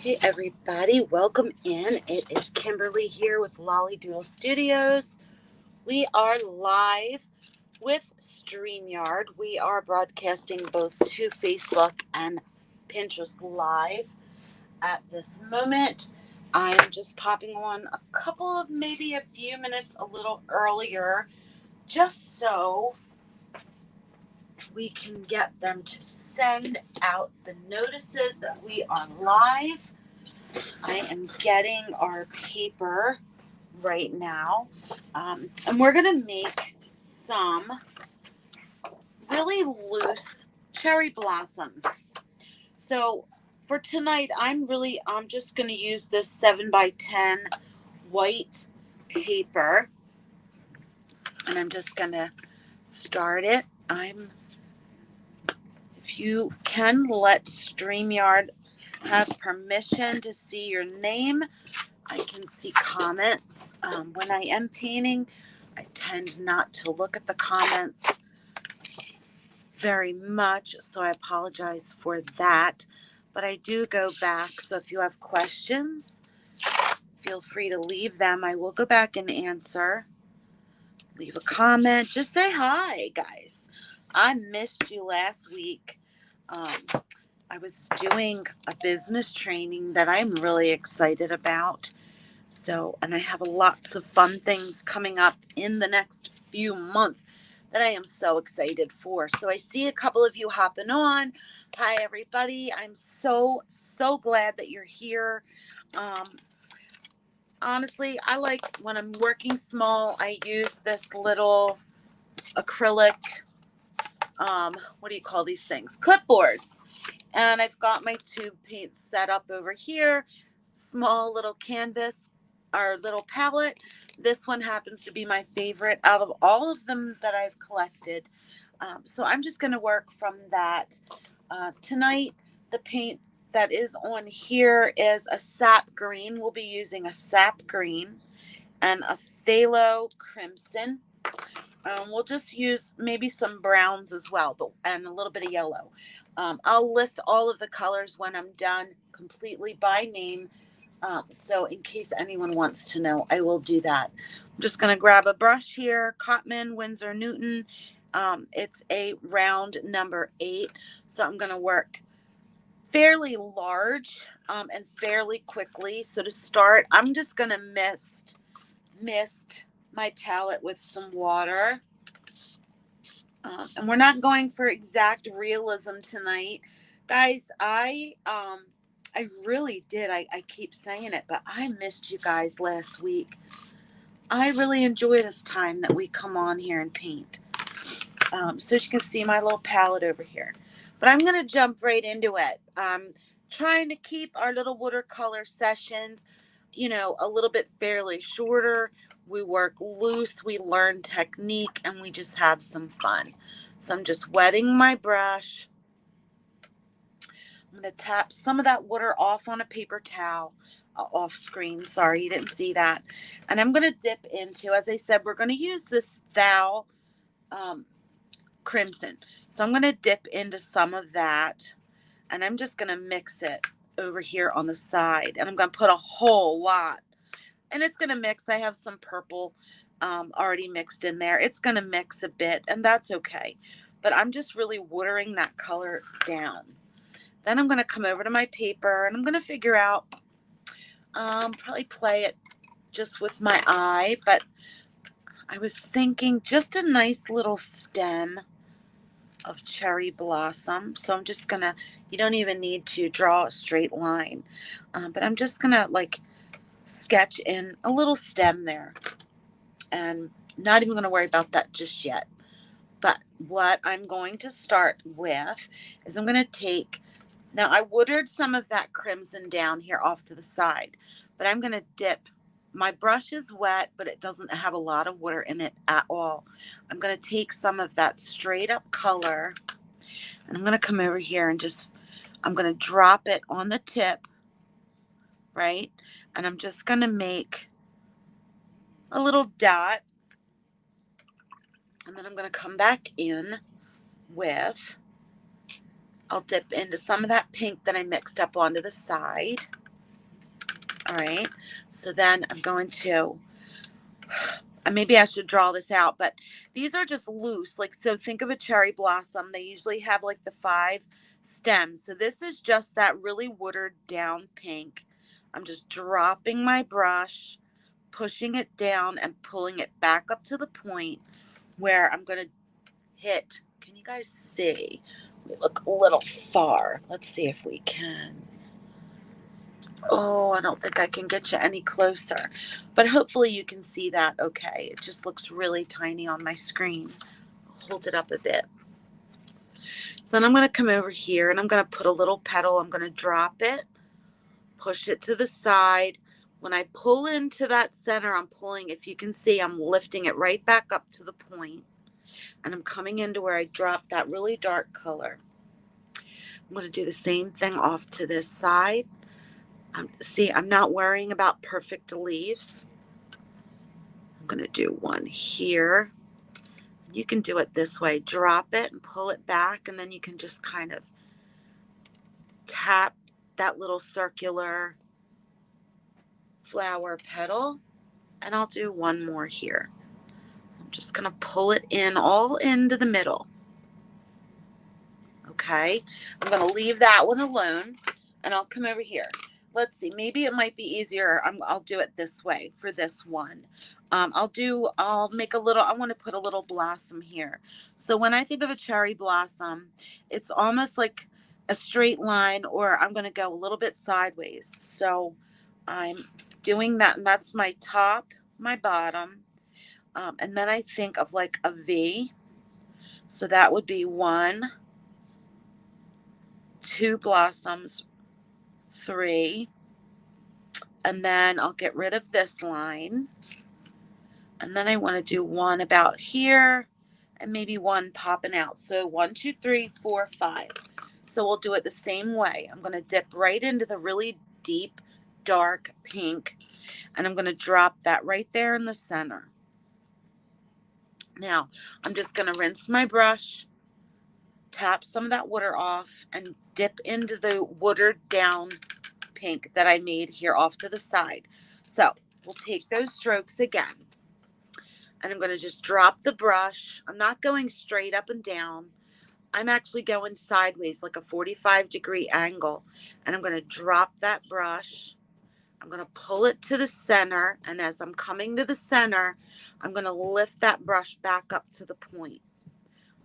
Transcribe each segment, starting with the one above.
Hey everybody, welcome in. It is Kimberly here with Lolly Doodle Studios. We are live with StreamYard. We are broadcasting both to Facebook and Pinterest live at this moment. I am just popping on maybe a few minutes a little earlier, just so we can get them to send out the notices that we are live. I am getting our paper right now. And we're going to make some really loose cherry blossoms. So for tonight, I'm just going to use this 7x10 white paper. And I'm just going to start it. If you can let StreamYard have permission to see your name, I can see comments. When I am painting, I tend not to look at the comments very much, so I apologize for that. But I do go back, so if you have questions, feel free to leave them. I will go back and answer. Leave a comment. Just say hi, guys. I missed you last week. I was doing a business training that I'm really excited about. And I have lots of fun things coming up in the next few months that I am so excited for. So I see a couple of you hopping on. Hi, everybody. I'm so glad that you're here. Honestly, I like when I'm working small, I use this little acrylic, what do you call these things? Clipboards. And I've got my tube paint set up over here. Small little canvas, our little palette. This one happens to be my favorite out of all of them that I've collected. So I'm just going to work from that. Tonight, the paint that is on here is a sap green. We'll be using a sap green and a phthalo crimson. We'll just use maybe some browns as well, and a little bit of yellow. I'll list all of the colors when I'm done completely by name. So in case anyone wants to know, I will do that. I'm just going to grab a brush here, Cotman Winsor Newton. It's a round number 8. So I'm going to work fairly large and fairly quickly. So to start, I'm just going to mist my palette with some water. And we're not going for exact realism tonight. Guys, I really did. I keep saying it, but I missed you guys last week. I really enjoy this time that we come on here and paint. So you can see my little palette over here. But I'm going to jump right into it. Trying to keep our little watercolor sessions, a little bit fairly shorter. We work loose, we learn technique, and we just have some fun. So I'm just wetting my brush. I'm going to tap some of that water off on a paper towel, off screen. Sorry, you didn't see that. And I'm going to dip into, as I said, we're going to use this phthalo crimson. So I'm going to dip into some of that, and I'm just going to mix it over here on the side. And I'm going to put a whole lot. And it's going to mix. I have some purple already mixed in there. It's going to mix a bit, and that's okay. But I'm just really watering that color down. Then I'm going to come over to my paper, and I'm going to figure out, probably play it just with my eye. But I was thinking just a nice little stem of cherry blossom. So I'm just going to, you don't even need to draw a straight line. But I'm just going to sketch in a little stem there, and not even going to worry about that just yet. But what I'm going to start with is I'm going to take, now I watered some of that crimson down here off to the side, but I'm going to dip. My brush is wet, but it doesn't have a lot of water in it at all. I'm going to take some of that straight up color, and I'm going to come over here and I'm going to drop it on the tip, right? And I'm just going to make a little dot. And then I'm going to come back in I'll dip into some of that pink that I mixed up onto the side. All right. So then I'm going to, maybe I should draw this out, but these are just loose. Like, so think of a cherry blossom. They usually have like the 5 stems. So this is just that really watered down pink. I'm just dropping my brush, pushing it down and pulling it back up to the point where I'm going to hit. Can you guys see? We look a little far. Let's see if we can. Oh, I don't think I can get you any closer, but hopefully you can see that okay. It just looks really tiny on my screen. I'll hold it up a bit. So then I'm going to come over here and I'm going to put a little petal. I'm going to drop it, push it to the side. When I pull into that center, I'm pulling, if you can see, I'm lifting it right back up to the point, and I'm coming into where I dropped that really dark color. I'm going to do the same thing off to this side. See, I'm not worrying about perfect leaves. I'm going to do one here. You can do it this way. Drop it and pull it back, and then you can just kind of tap that little circular flower petal. And I'll do one more here. I'm just going to pull it in all into the middle. Okay, I'm going to leave that one alone, and I'll come over here. Let's see, maybe it might be easier. I'll do it this way for this one. I'll make a little, I want to put a little blossom here. So when I think of a cherry blossom, it's almost like a straight line, or I'm going to go a little bit sideways. So I'm doing that, and that's my top, my bottom, and then I think of like a V. So that would be 1, 2 blossoms, 3, and then I'll get rid of this line, and then I want to do one about here and maybe one popping out. So 1, 2, 3, 4, 5. So we'll do it the same way. I'm going to dip right into the really deep dark pink, and I'm going to drop that right there in the center. Now I'm just going to rinse my brush, tap some of that water off, and dip into the watered down pink that I made here off to the side. So we'll take those strokes again, and I'm going to just drop the brush. I'm not going straight up and down. I'm actually going sideways, like a 45-degree angle, and I'm going to drop that brush. I'm going to pull it to the center, and as I'm coming to the center, I'm going to lift that brush back up to the point.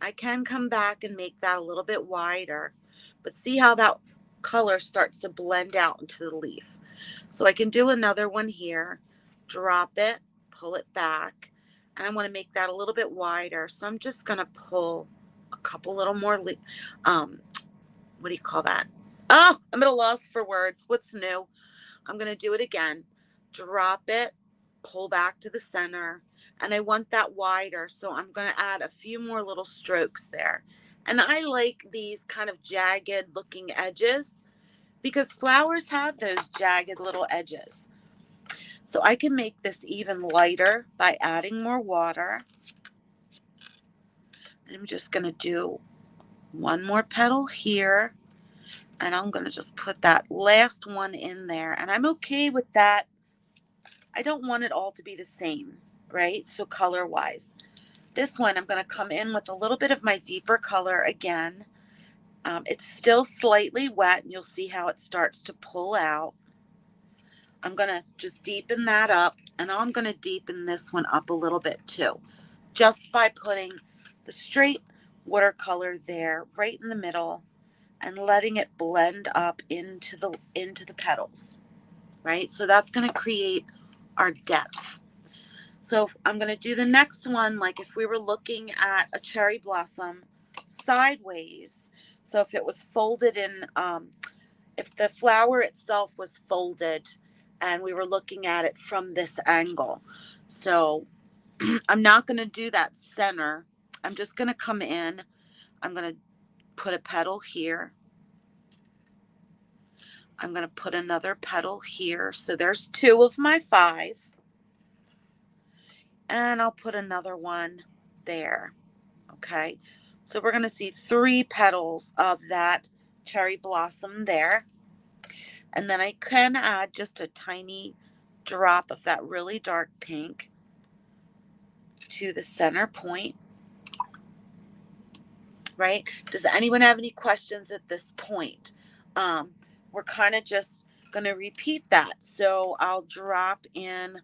I can come back and make that a little bit wider, but see how that color starts to blend out into the leaf. So I can do another one here, drop it, pull it back, and I want to make that a little bit wider. So I'm just going to pull a couple little more, what do you call that? Oh, I'm at a loss for words. What's new? I'm going to do it again. Drop it, pull back to the center, and I want that wider, so I'm going to add a few more little strokes there. And I like these kind of jagged looking edges because flowers have those jagged little edges. So I can make this even lighter by adding more water. I'm just going to do one more petal here, and I'm going to just put that last one in there, and I'm okay with that. I don't want it all to be the same, right? So color wise, this one I'm going to come in with a little bit of my deeper color again. It's still slightly wet, and you'll see how it starts to pull out. I'm going to just deepen that up, and I'm going to deepen this one up a little bit too, just by putting the straight watercolor there right in the middle and letting it blend up into the petals, right? So that's going to create our depth. So I'm going to do the next one like if we were looking at a cherry blossom sideways. So if it was folded in, if the flower itself was folded and we were looking at it from this angle. So I'm not going to do that center. I'm just going to come in. I'm going to put a petal here. I'm going to put another petal here. So there's 2 of my 5. And I'll put another one there. Okay. So we're going to see 3 petals of that cherry blossom there. And then I can add just a tiny drop of that really dark pink to the center point, right? Does anyone have any questions at this point? We're kind of just going to repeat that. So I'll drop in,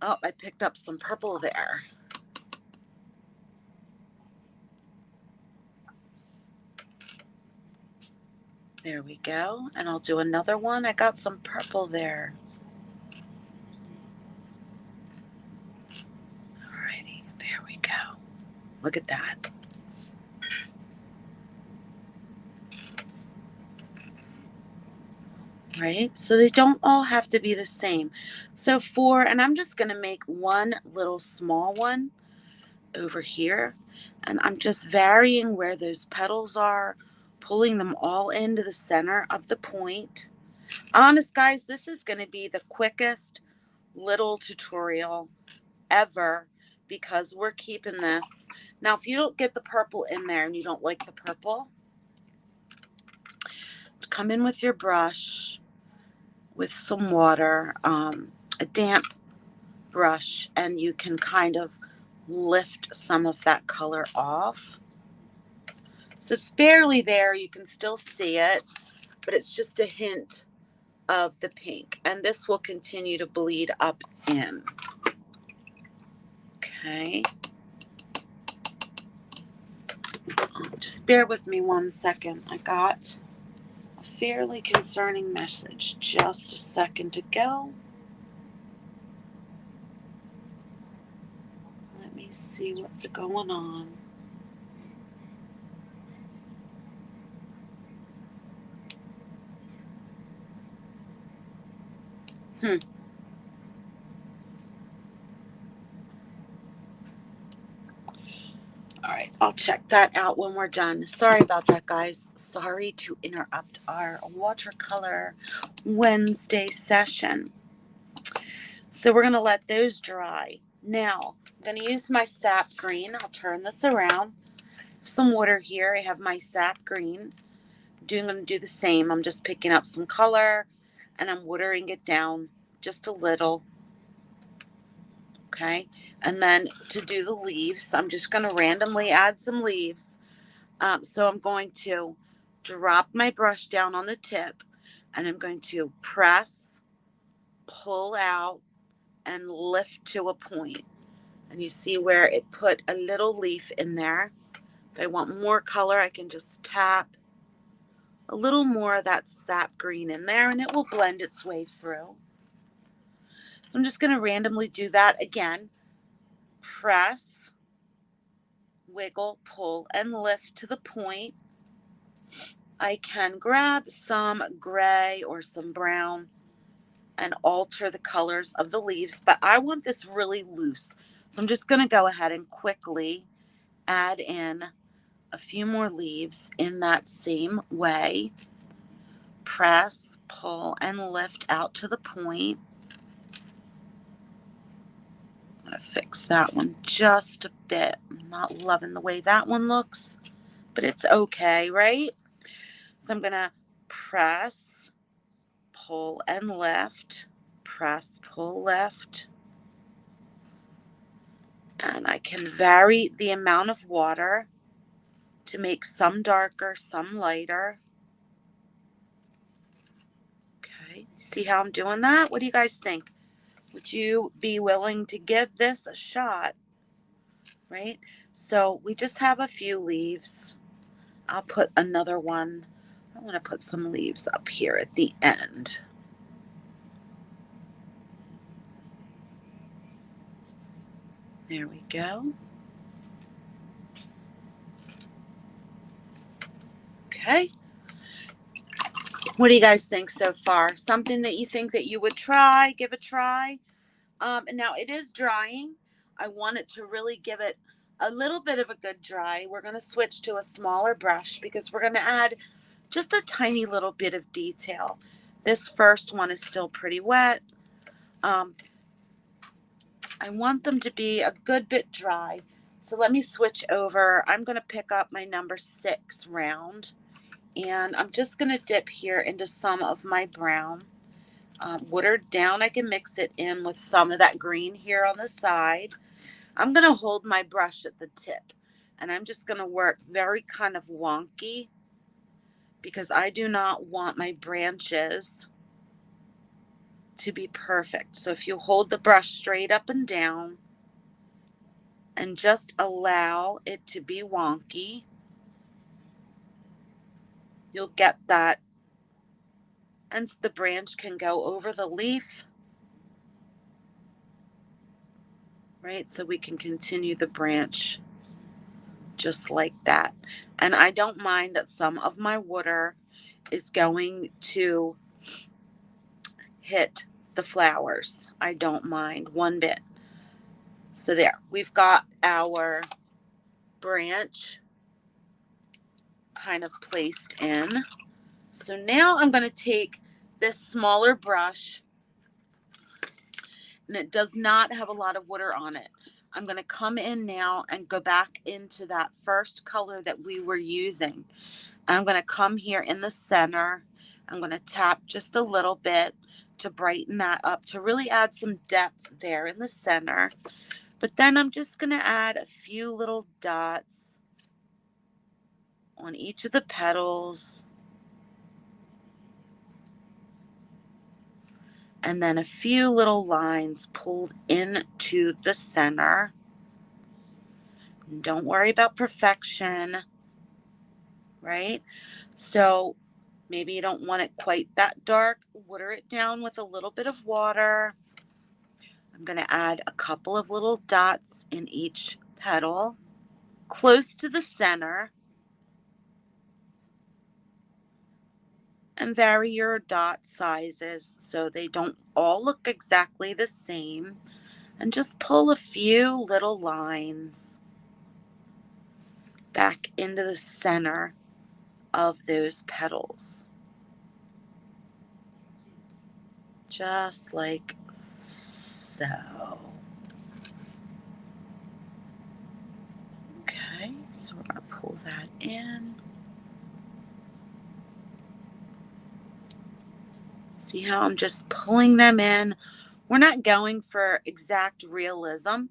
oh, I picked up some purple there. There we go. And I'll do another one. I got some purple there. Alrighty, there we go. Look at that. Right? So they don't all have to be the same. So and I'm just going to make one little small one over here. And I'm just varying where those petals are, pulling them all into the center of the point. Honest, guys, this is going to be the quickest little tutorial ever because we're keeping this. Now, if you don't get the purple in there and you don't like the purple, come in with your brush with some water, a damp brush, and you can kind of lift some of that color off. So it's barely there. You can still see it, but it's just a hint of the pink. And this will continue to bleed up in. Okay. Just bear with me 1 second. I got a fairly concerning message just a second ago. Let me see what's going on. All right, I'll check that out when we're done. Sorry about that, guys. Sorry to interrupt our watercolor Wednesday session. So we're going to let those dry. Now, I'm going to use my sap green. I'll turn this around. Some water here. I have my sap green. I'm going to do the same. I'm just picking up some color and I'm watering it down just a little. Okay, and then to do the leaves, I'm just going to randomly add some leaves. So I'm going to drop my brush down on the tip and I'm going to press, pull out, and lift to a point. And you see where it put a little leaf in there. If I want more color, I can just tap a little more of that sap green in there and it will blend its way through. So I'm just going to randomly do that again. Press, wiggle, pull, and lift to the point. I can grab some gray or some brown and alter the colors of the leaves, but I want this really loose. So I'm just going to go ahead and quickly add in a few more leaves in that same way. Press, pull, and lift out to the point. I'm going to fix that one just a bit. I'm not loving the way that one looks, but it's okay, right? So I'm going to press, pull, and lift. Press, pull, lift. And I can vary the amount of water to make some darker, some lighter. Okay, see how I'm doing that? What do you guys think? Would you be willing to give this a shot? Right? So we just have a few leaves. I'll put another one. I want to put some leaves up here at the end. There we go. Okay. What do you guys think so far? Something that you think that you would try, give a try? And now it is drying. I want it to really give it a little bit of a good dry. We're going to switch to a smaller brush because we're going to add just a tiny little bit of detail. This first one is still pretty wet. I want them to be a good bit dry. So let me switch over. I'm going to pick up my number 6 round And I'm just going to dip here into some of my brown. Watered down, I can mix it in with some of that green here on the side. I'm going to hold my brush at the tip, and I'm just going to work very kind of wonky because I do not want my branches to be perfect. So if you hold the brush straight up and down and just allow it to be wonky, you'll get that, and the branch can go over the leaf, right? So we can continue the branch just like that. And I don't mind that some of my water is going to hit the flowers. I don't mind one bit. So there, we've got our branch kind of placed in. So now I'm going to take this smaller brush, and it does not have a lot of water on it. I'm going to come in now and go back into that first color that we were using. And I'm going to come here in the center. I'm going to tap just a little bit to brighten that up, to really add some depth there in the center. But then I'm just going to add a few little dots on each of the petals. And then a few little lines pulled into the center. And don't worry about perfection, right? So maybe you don't want it quite that dark. Water it down with a little bit of water. I'm going to add a couple of little dots in each petal, close to the center. And vary your dot sizes so they don't all look exactly the same. And just pull a few little lines back into the center of those petals. Just like so. Okay, so we're going to pull that in. See how I'm just pulling them in? We're not going for exact realism,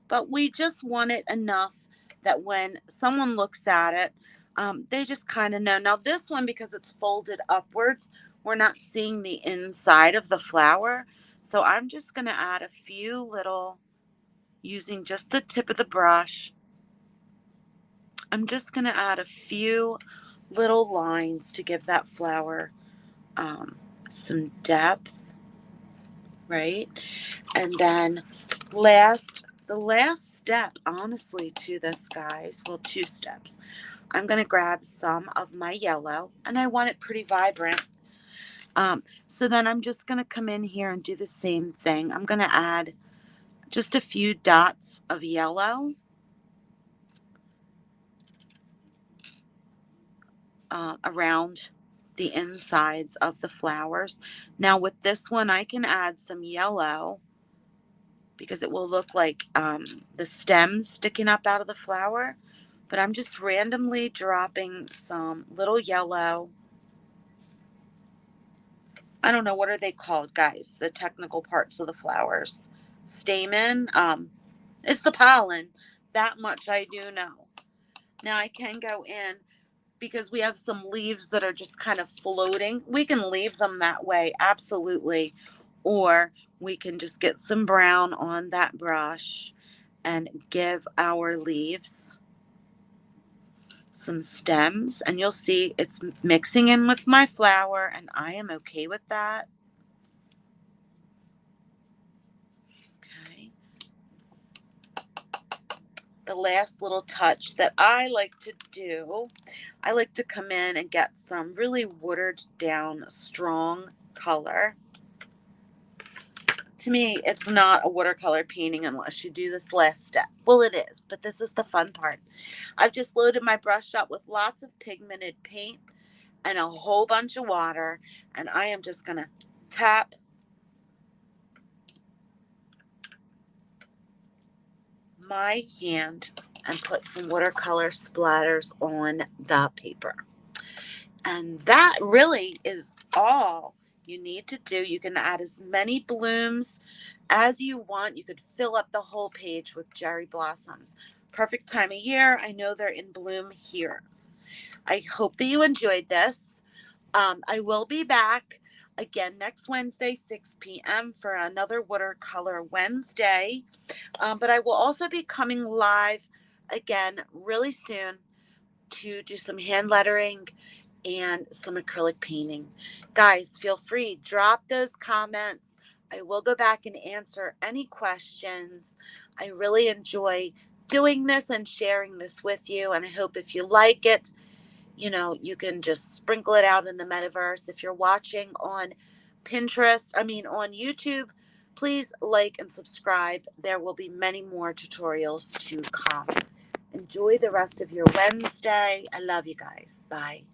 but we just want it enough that when someone looks at it, they just kind of know. Now this one, because it's folded upwards, we're not seeing the inside of the flower. So I'm just going to add a few little, using just the tip of the brush. I'm just going to add a few little lines to give that flower some depth. Right? And then the last step, honestly, to this, guys, well, two steps. I'm going to grab some of my yellow, and I want it pretty vibrant. So then I'm just going to come in here and do the same thing. I'm going to add just a few dots of yellow around the insides of the flowers. Now with this one, I can add some yellow because it will look like the stems sticking up out of the flower. But I'm just randomly dropping some little yellow. I don't know, what are they called, guys? The technical parts of the flowers. Stamen. It's the pollen. That much I do know. Now I can go in, because we have some leaves that are just kind of floating. We can leave them that way, absolutely. Or we can just get some brown on that brush and give our leaves some stems. And you'll see it's mixing in with my flower, and I am okay with that. Okay. The last little touch that I like to do, I like to come in and get some really watered down, strong color. To me, it's not a watercolor painting unless you do this last step. Well, it is, but this is the fun part. I've just loaded my brush up with lots of pigmented paint and a whole bunch of water, and I am just going to tap my hand and put some watercolor splatters on the paper. And that really is all you need to do. You can add as many blooms as you want. You could fill up the whole page with cherry blossoms. Perfect time of year. I know they're in bloom here. I hope that you enjoyed this. I will be back again next Wednesday, 6 p.m. for another Watercolor Wednesday. But I will also be coming live again really soon to do some hand lettering and some acrylic painting. Guys, feel free, drop those comments. I will go back and answer any questions. I really enjoy doing this and sharing this with you. And I hope if you like it, you can just sprinkle it out in the metaverse. If you're watching on on YouTube, please like and subscribe. There will be many more tutorials to come. Enjoy the rest of your Wednesday. I love you guys. Bye.